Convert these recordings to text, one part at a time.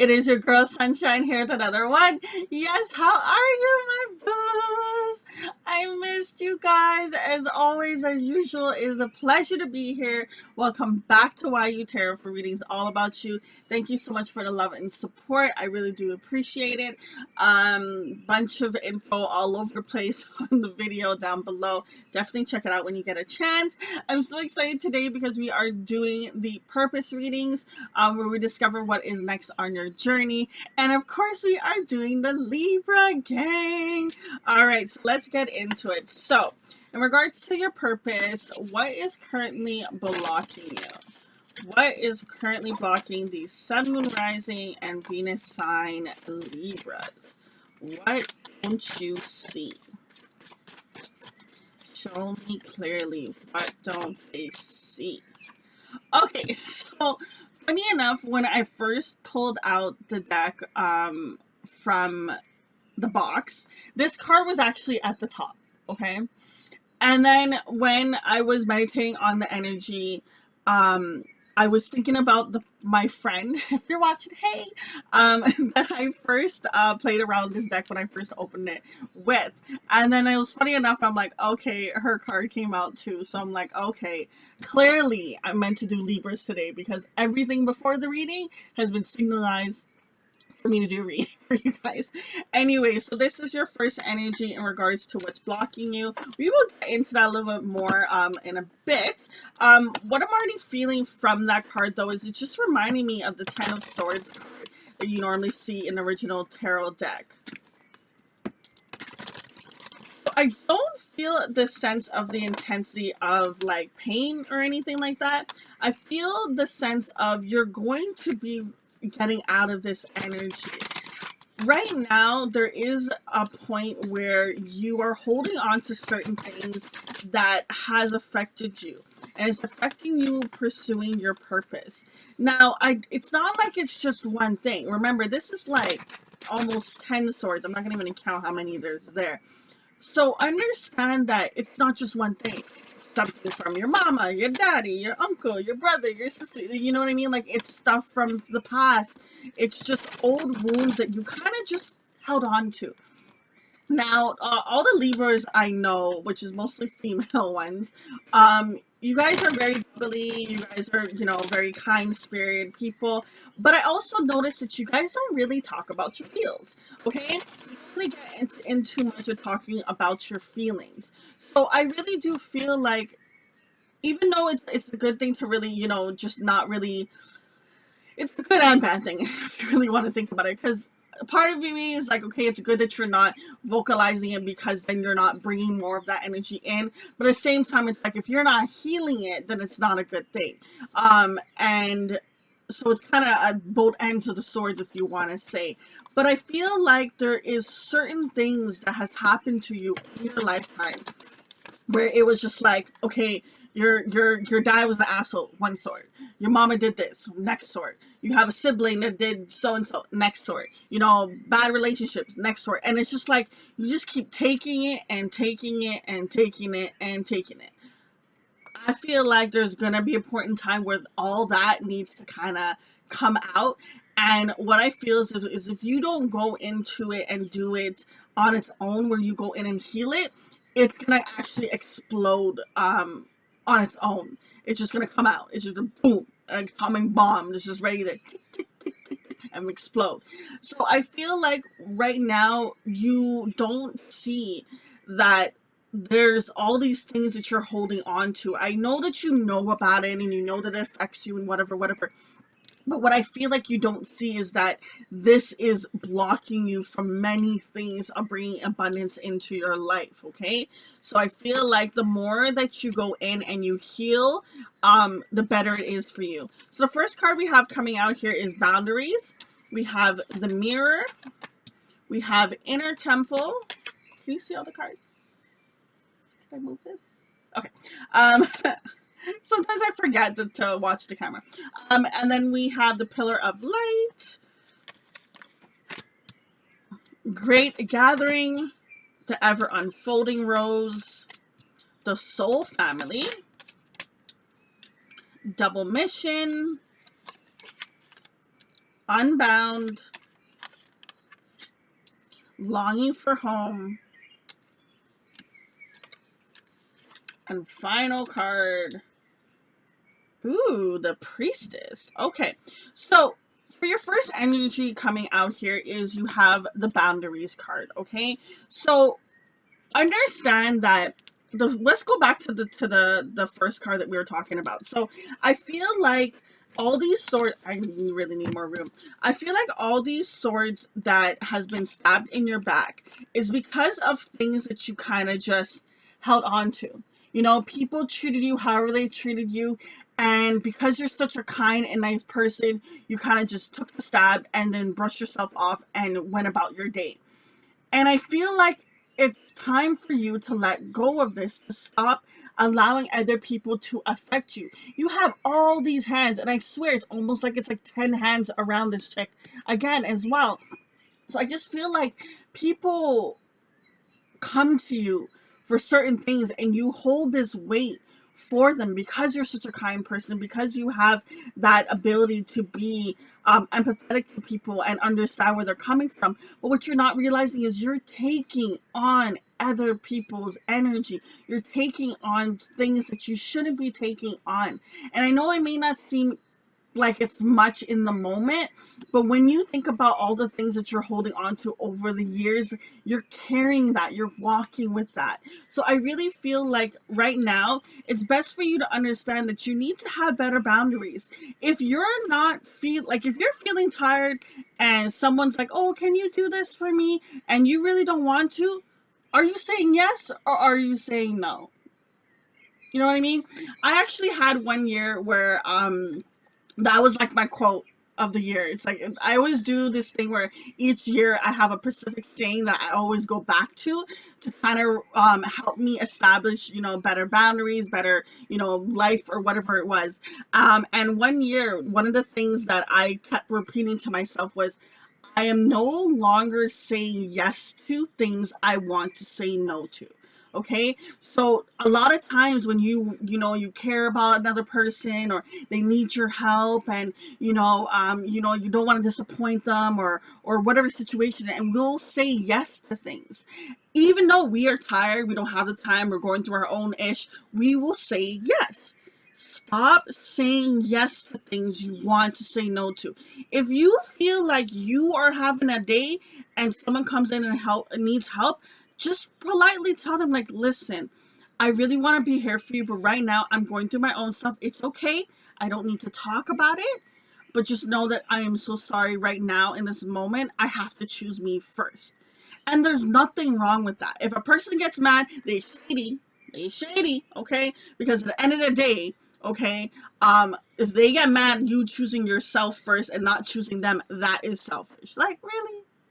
It is your girl Sunshine here with another one. Yes, how are you, my booze? I missed you guys. As always, as usual, it is a pleasure to be here. Welcome back to YU Tarot for readings all about you. Thank you so much for the love and support. I really do appreciate it. Bunch of info all over the place on the video down below. Definitely check it out when you get a chance. I'm so excited today because we are doing the purpose readings, where we discover what is next on your journey. And of course, we are doing the Libra gang. All right, so let's get into it. So, in regards to your purpose, what is currently blocking you? What is currently blocking the Sun, Moon, Rising, and Venus sign Libras? What don't you see? Show me clearly. What don't they see? Okay, so funny enough, when I first pulled out the deck from the box, this card was actually at the top, okay? And then when I was meditating on the energy, I was thinking about my friend, if you're watching, hey, that I first played around this deck when I first opened it with. And then it was funny enough, I'm like, okay, her card came out too. So I'm like, okay, clearly I'm meant to do Libras today because everything before the reading has been signalized for me to do reading for you guys. Anyway, so this is your first energy in regards to what's blocking you. We will get into that a little bit more in a bit. What I'm already feeling from that card though is it's just reminding me of the Ten of Swords card that you normally see in the original tarot deck. I don't feel the sense of the intensity of like pain or anything like that. I feel the sense of you're going to be getting out of this energy. Right now, there is a point where you are holding on to certain things that has affected you. And it's affecting you pursuing your purpose. Now, it's not like it's just one thing. Remember, this is like almost 10 swords. I'm not going to even count how many there's there. So understand that it's not just one thing. Something from your mama, your daddy, your uncle, your brother, your sister. You know what I mean? Like, it's stuff from the past. It's just old wounds that you kind of just held on to. Now, all the Libras I know, which is mostly female ones, you guys are very bubbly, you guys are, very kind-spirited people, but I also noticed that you guys don't really talk about your feels, okay? You don't really get into much of talking about your feelings. So I really do feel like, even though it's a good thing to really, just not really, it's a good and bad thing if you really want to think about it, because part of me is like, okay, it's good that you're not vocalizing it because then you're not bringing more of that energy in, but at the same time, it's like if you're not healing it, then it's not a good thing. And so it's kind of at both ends of the swords, if you want to say. But I feel like there is certain things that has happened to you in your lifetime where it was just like, okay, your dad was an asshole, one sword. Your mama did this, next sword. You have a sibling that did so and so, next sword. Bad relationships, next sword. And it's just like you just keep taking it and taking it and taking it and taking it. I feel like there's gonna be a point in time where all that needs to kind of come out. And what I feel is if you don't go into it and do it on its own, where you go in and heal it, it's gonna actually explode on its own. It's just gonna come out. It's just a boom, an atomic bomb. It's just ready to tick, tick, tick, tick, tick, and explode. So I feel like right now you don't see that there's all these things that you're holding on to. I know that you know about it and you know that it affects you and whatever, whatever. But what I feel like you don't see is that this is blocking you from many things of bringing abundance into your life, okay? So I feel like the more that you go in and you heal, the better it is for you. So the first card we have coming out here is Boundaries. We have the Mirror. We have Inner Temple. Can you see all the cards? Can I move this? Okay. Sometimes I forget to watch the camera. And then we have the Pillar of Light, Great Gathering, the Ever Unfolding Rose, the Soul Family, Double Mission, Unbound, longing for home, and final card. Ooh, the Priestess. Okay, so for your first energy coming out here is you have the Boundaries card. Okay, so understand that let's go back to the first card that we were talking about. So I feel like all these swords, I really need more room. I feel like all these swords that has been stabbed in your back is because of things that you kind of just held on to. You know, people treated you however they treated you, and because you're such a kind and nice person, you kind of just took the stab and then brushed yourself off and went about your day. And I feel like it's time for you to let go of this, to stop allowing other people to affect you. You have all these hands, and I swear it's almost like it's like 10 hands around this chick again as well. So I just feel like people come to you for certain things and you hold this weight for them because you're such a kind person, because you have that ability to be empathetic to people and understand where they're coming from. But what you're not realizing is you're taking on other people's energy. You're taking on things that you shouldn't be taking on. And I know it may not seem like it's much in the moment, but when you think about all the things that you're holding on to over the years, you're carrying that, you're walking with that. So I really feel like right now it's best for you to understand that you need to have better boundaries. If you're not if you're feeling tired and someone's like, oh, can you do this for me, and you really don't want to, are you saying yes or are you saying no? You know what I mean? I actually had one year where that was like my quote of the year. It's like I always do this thing where each year I have a specific saying that I always go back to kind of help me establish, you know, better boundaries, better, you know, life or whatever it was. And one year, one of the things that I kept repeating to myself was, I am no longer saying yes to things I want to say no to. Okay, so a lot of times when you care about another person or they need your help, and you don't want to disappoint them or whatever situation, and we'll say yes to things even though we are tired, we don't have the time, we're going through our own ish, we will say yes. Stop saying yes to things you want to say no to. If you feel like you are having a day and someone comes in and needs help, just politely tell them, like, listen, I really want to be here for you, but right now I'm going through my own stuff. It's okay. I don't need to talk about it, but just know that I am so sorry right now in this moment. I have to choose me first. And there's nothing wrong with that. If a person gets mad, they shady, okay? Because at the end of the day, okay, if they get mad, you choosing yourself first and not choosing them, that is selfish. Like,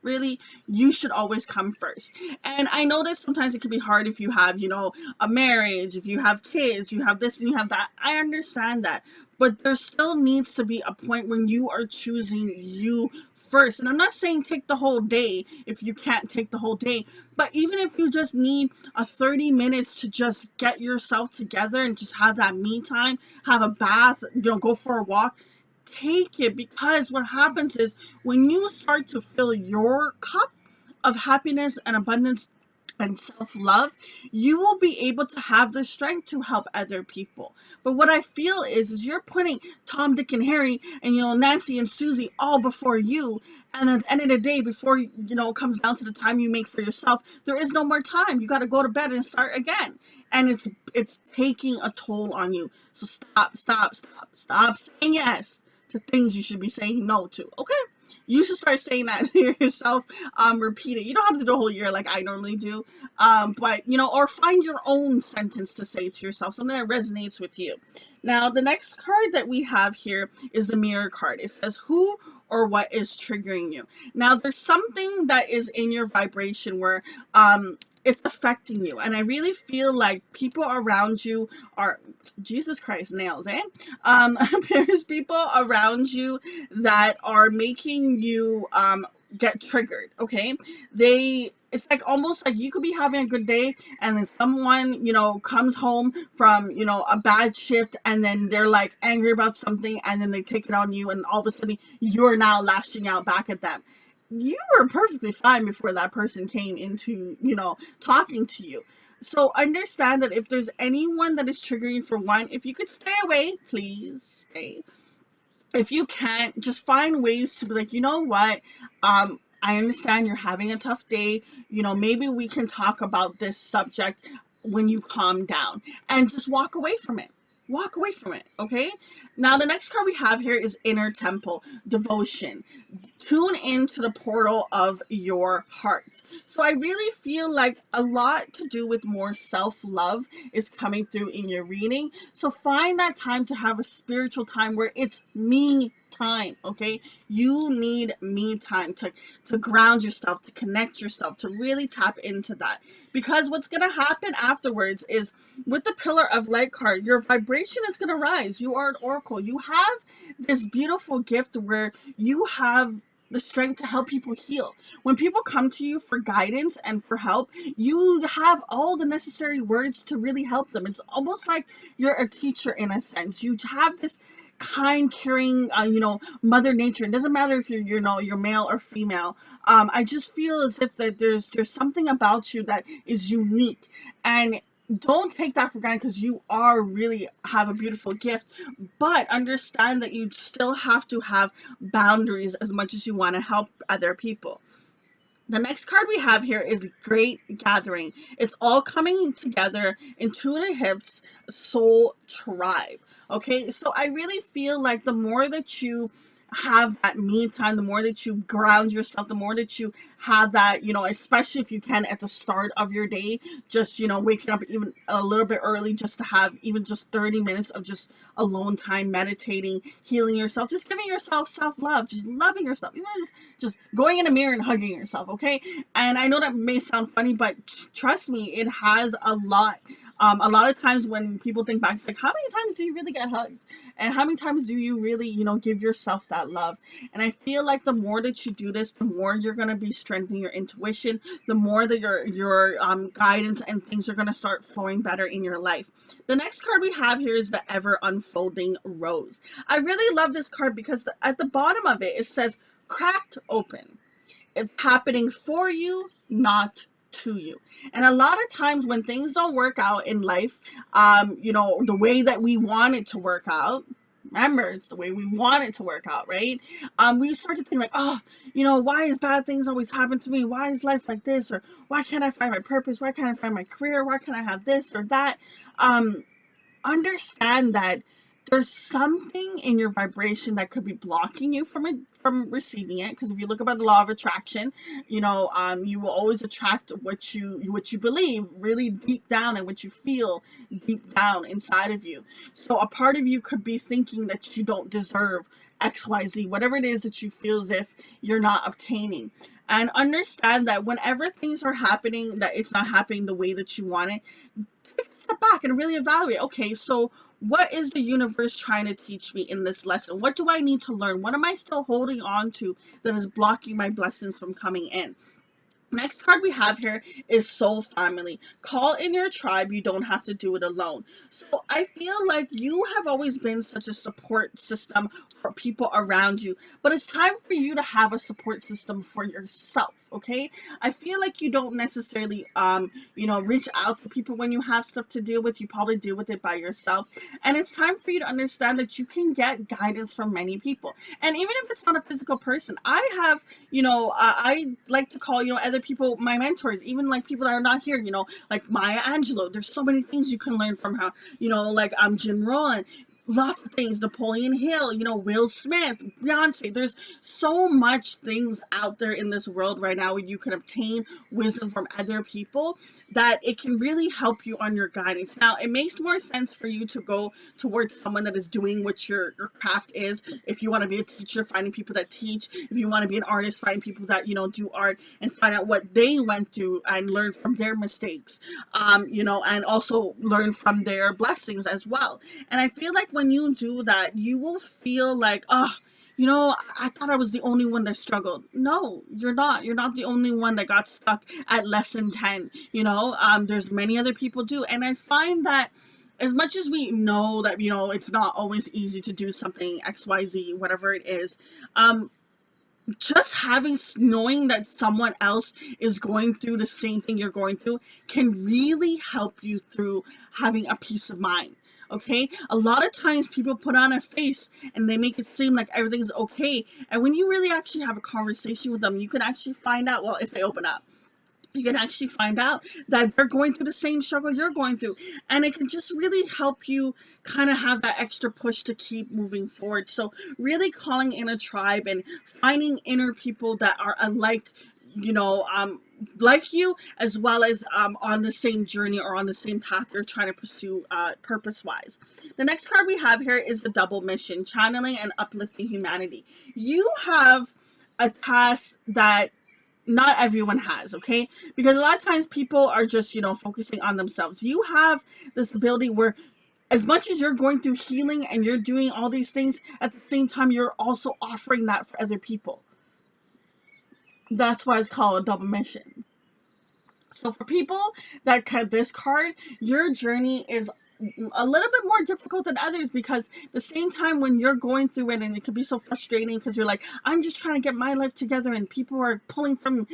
really, you should always come first. And I know that sometimes it can be hard if you have, a marriage, if you have kids, you have this and you have that. I understand that. But there still needs to be a point when you are choosing you first. And I'm not saying take the whole day if you can't take the whole day, but even if you just need a 30 minutes to just get yourself together and just have that me time, have a bath, go for a walk, take it. Because what happens is when you start to fill your cup of happiness and abundance and self-love, you will be able to have the strength to help other people. But what I feel is you're putting Tom, Dick, and Harry and Nancy and Susie all before you, and at the end of the day, before it comes down to the time you make for yourself, there is no more time. You got to go to bed and start again, and it's taking a toll on you. So stop saying yes to things you should be saying no to. Okay, you should start saying that to yourself. Repeat it. You don't have to do the whole year like I normally do. But or find your own sentence to say to yourself, something that resonates with you. Now, the next card that we have here is the Mirror card. It says, who or what is triggering you? Now, there's something that is in your vibration where it's affecting you, and I really feel like people around you are, Jesus Christ, nails, eh? There's people around you that are making you get triggered. Okay, they it's like almost like you could be having a good day, and then someone, comes home from, a bad shift, and then they're like angry about something, and then they take it on you, and all of a sudden you're now lashing out back at them. You were perfectly fine before that person came into, talking to you. So understand that if there's anyone that is triggering for one, if you could stay away, please stay. If you can't, just find ways to be like, you know what, I understand you're having a tough day, maybe we can talk about this subject when you calm down, and just walk away from it. Walk away from it. Okay, now the next card we have here is Inner Temple, devotion. Tune into the portal of your heart. So I really feel like a lot to do with more self-love is coming through in your reading. So find that time to have a spiritual time where it's me time. Okay, you need me time to ground yourself, to connect yourself, to really tap into that. Because what's going to happen afterwards is, with the Pillar of Light card, your vibration is going to rise. You are an oracle. You have this beautiful gift where you have the strength to help people heal. When people come to you for guidance and for help, you have all the necessary words to really help them. It's almost like you're a teacher in a sense. You have this kind, caring, Mother Nature. It doesn't matter if you're male or female. I just feel as if that there's something about you that is unique, and don't take that for granted, because you are really have a beautiful gift, but understand that you still have to have boundaries as much as you want to help other people. The next card we have here is Great Gathering. It's all coming together, intuitive soul tribe. Okay, so I really feel like the more that you have that me time, the more that you ground yourself, the more that you have that, especially if you can at the start of your day, just, waking up even a little bit early, just to have even just 30 minutes of just alone time, meditating, healing yourself, just giving yourself self-love, just loving yourself, even just going in a mirror and hugging yourself. Okay, and I know that may sound funny, but trust me, it has a lot. A lot of times when people think back, it's like, how many times do you really get hugged? And how many times do you really, give yourself that love? And I feel like the more that you do this, the more you're going to be strengthening your intuition, the more that your guidance and things are going to start flowing better in your life. The next card we have here is the Ever Unfolding Rose. I really love this card because at the bottom of it, it says, cracked open. It's happening for you, not to you. And a lot of times when things don't work out in life, the way that we want it to work out, remember, it's the way we want it to work out, right? We start to think like, oh, why is bad things always happen to me? Why is life like this? Or why can't I find my purpose? Why can't I find my career? Why can't I have this or that? Understand that there's something in your vibration that could be blocking you from receiving it. Because if you look about the law of attraction, you will always attract what you believe really deep down, and what you feel deep down inside of you. So a part of you could be thinking that you don't deserve XYZ, whatever it is that you feel as if you're not obtaining. And understand that whenever things are happening, that it's not happening the way that you want it, take a step back and really evaluate, okay, so what is the universe trying to teach me in this lesson? What do I need to learn? What am I still holding on to that is blocking my blessings from coming in? Next card we have here is Soul Family. Call in your tribe. You don't have to do it alone. So I feel like you have always been such a support system for people around you, but it's time for you to have a support system for yourself. Okay, I feel like you don't necessarily reach out to people when you have stuff to deal with. You probably deal with it by yourself, and it's time for you to understand that you can get guidance from many people. And even if it's not a physical person, I have, I like to call, other people my mentors, even like people that are not here, like Maya Angelou. There's so many things you can learn from her, like Jim Rohn. Lots of things, Napoleon Hill, Will Smith, Beyonce. There's so much things out there in this world right now where you can obtain wisdom from other people, that it can really help you on your guidance. Now, it makes more sense for you to go towards someone that is doing what your craft is. If you want to be a teacher, finding people that teach. If you want to be an artist, find people that, do art, and find out what they went through and learn from their mistakes, and also learn from their blessings as well. And I feel like when you do that, you will feel like, oh, I thought I was the only one that struggled. No, you're not. You're not the only one that got stuck at lesson 10. There's many other people too. And I find that as much as we know that, it's not always easy to do something XYZ, whatever it is, just knowing that someone else is going through the same thing you're going through can really help you through having a peace of mind. Okay, a lot of times people put on a face and they make it seem like everything's okay, and when you really actually have a conversation with them, you can actually find out, well, if they open up, you can actually find out that they're going through the same struggle you're going through. And it can just really help you kind of have that extra push to keep moving forward. So really calling in a tribe and finding inner people that are alike, like you, as well as on the same journey or on the same path you're trying to pursue purpose wise. The next card we have here is the double mission, channeling and uplifting humanity. You have a task that not everyone has, okay? Because a lot of times people are just, focusing on themselves. You have this ability where as much as you're going through healing and you're doing all these things, at the same time, you're also offering that for other people. That's why it's called a double mission. So for people that cut this card, your journey is a little bit more difficult than others, because the same time when you're going through it, and it could be so frustrating because you're like, I'm just trying to get my life together and people are pulling from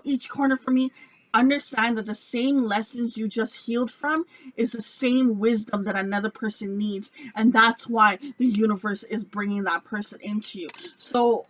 each corner for me. Understand that the same lessons you just healed from is the same wisdom that another person needs, and that's why the universe is bringing that person into you. So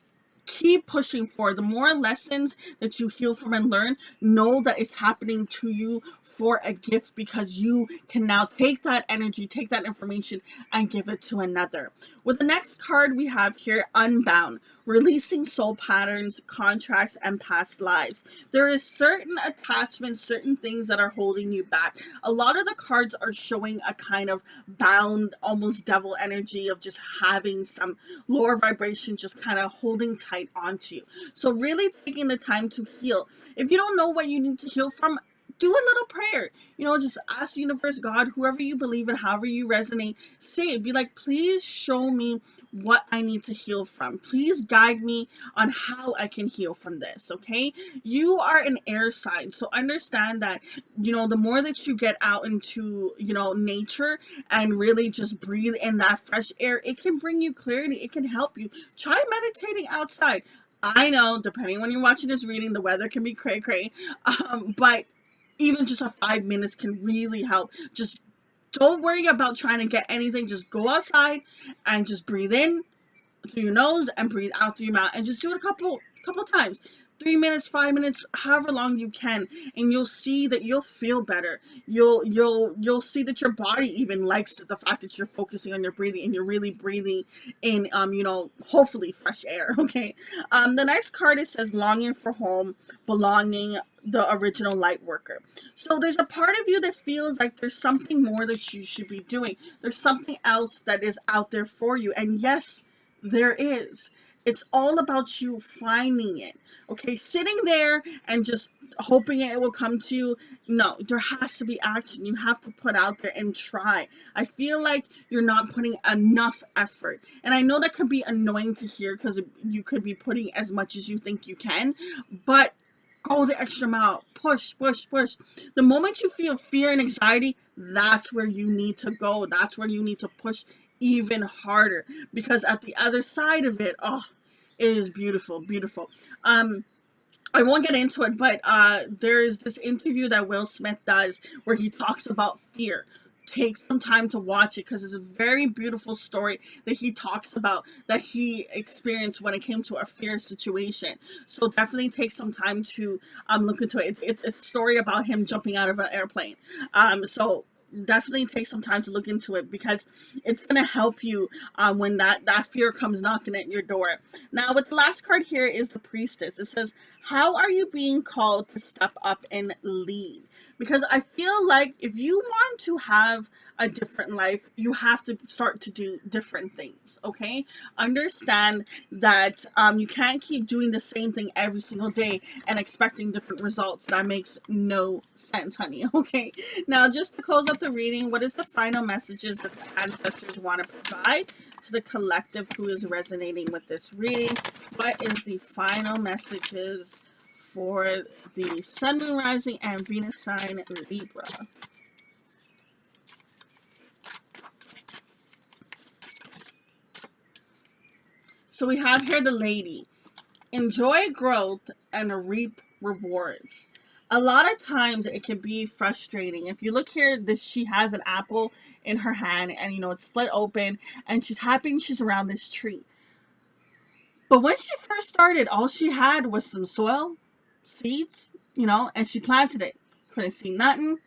keep pushing forward. The more lessons that you heal from and learn, know that it's happening to you for a gift, because you can now take that energy, take that information, and give it to another. With the next card we have here, Unbound, releasing soul patterns, contracts, and past lives. There is certain attachments, certain things that are holding you back. A lot of the cards are showing a kind of bound, almost devil energy of just having some lower vibration just kind of holding tight onto you. So really taking the time to heal. If you don't know what you need to heal from, do a little prayer. Just ask the universe, God, whoever you believe in, however you resonate, say it. Be like, please show me what I need to heal from. Please guide me on how I can heal from this, okay? You are an air sign, so understand that, the more that you get out into, nature and really just breathe in that fresh air, it can bring you clarity. It can help you. Try meditating outside. I know, depending when you're watching this reading, the weather can be cray-cray, but even just a 5 minutes can really help. Just don't worry about trying to get anything. Just go outside and just breathe in through your nose and breathe out through your mouth, and just do it a couple times. 3 minutes, 5 minutes, however long you can, and you'll see that you'll feel better. You'll see that your body even likes the fact that you're focusing on your breathing and you're really breathing in hopefully fresh air. Okay. The next card, it says longing for home, belonging, the original light worker. So there's a part of you that feels like there's something more that you should be doing. There's something else that is out there for you, and yes, there is. It's all about you finding it. Okay, sitting there and just hoping it will come to you. No, there has to be action. You have to put out there and try. I feel like you're not putting enough effort. And I know that could be annoying to hear, because you could be putting as much as you think you can, but go the extra mile. Push, push, push. The moment you feel fear and anxiety, that's where you need to go. That's where you need to push even harder, because at the other side of it, it is beautiful, beautiful. I won't get into it, but there's this interview that Will Smith does where he talks about fear. Take some time to watch it, because it's a very beautiful story that he talks about that he experienced when it came to a fear situation. So definitely take some time to look into it. It's a story about him jumping out of an airplane. So definitely take some time to look into it, because it's going to help you when that fear comes knocking at your door. Now, with the last card here is the Priestess. It says, how are you being called to step up and lead? because I feel like if you want to have a different life, you have to start to do different things. Okay, understand that you can't keep doing the same thing every single day and expecting different results. That makes no sense, honey. Okay, now just to close up the reading, what is the final messages that the ancestors want to provide to the collective who is resonating with this reading? What is the final messages for the Sun, Moon, Rising, and Venus sign Libra? So we have here the Lady. Enjoy growth and reap rewards. A lot of times it can be frustrating. If you look here, this she has an apple in her hand, and it's split open, and she's happy she's around this tree. But when she first started, all she had was some soil, seeds, and she planted it. Couldn't see nothing.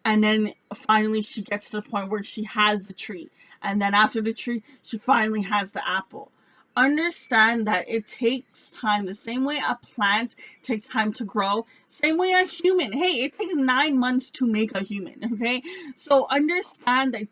And then finally she gets to the point where she has the tree. And then after the tree, she finally has the apple. Understand that it takes time. The same way a plant takes time to grow, same way a human. Hey, it takes 9 months to make a human, okay? So understand that,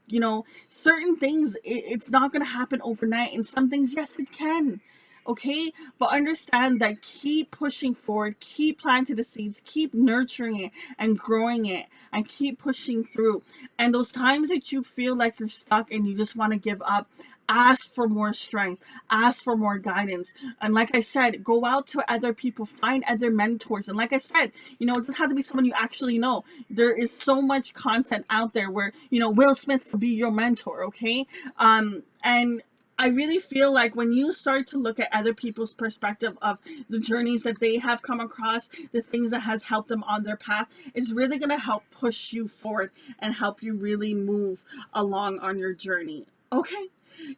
certain things, it's not going to happen overnight. And some things, yes, it can. Okay, but understand that keep pushing forward, keep planting the seeds, keep nurturing it and growing it, and keep pushing through. And those times that you feel like you're stuck and you just want to give up, ask for more strength, ask for more guidance. And like I said, go out to other people, find other mentors. And like I said, it doesn't have to be someone you actually know. There is so much content out there where, Will Smith will be your mentor, okay? And I really feel like when you start to look at other people's perspective of the journeys that they have come across, the things that has helped them on their path, it's really going to help push you forward and help you really move along on your journey. Okay,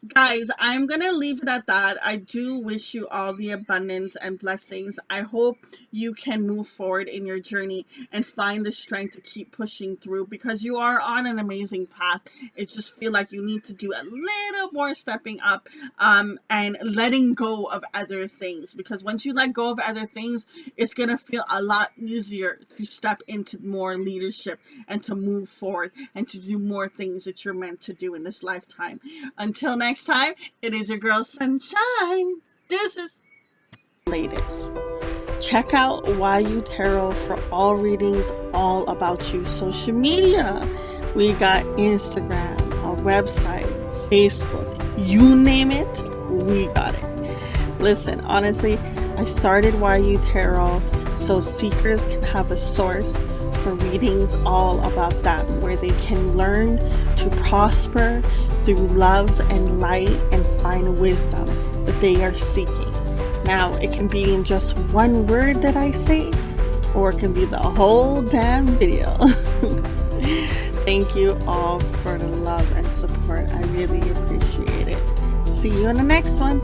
guys, I'm going to leave it at that. I do wish you all the abundance and blessings. I hope you can move forward in your journey and find the strength to keep pushing through, because you are on an amazing path. It just feel like you need to do a little more stepping up and letting go of other things, because once you let go of other things, it's going to feel a lot easier to step into more leadership and to move forward and to do more things that you're meant to do in this lifetime. Until next time, it is your girl Sunshine. Deuces. Latest. Check out YU Tarot for all readings all about you. Social media. We got Instagram, our website, Facebook. You name it, we got it. Listen, honestly, I started YU Tarot so seekers can have a source for readings all about that, where they can learn to prosper through love and light and find wisdom that they are seeking. Now, it can be in just one word that I say, or it can be the whole damn video. Thank you all for the love and support. I really appreciate it. See you in the next one.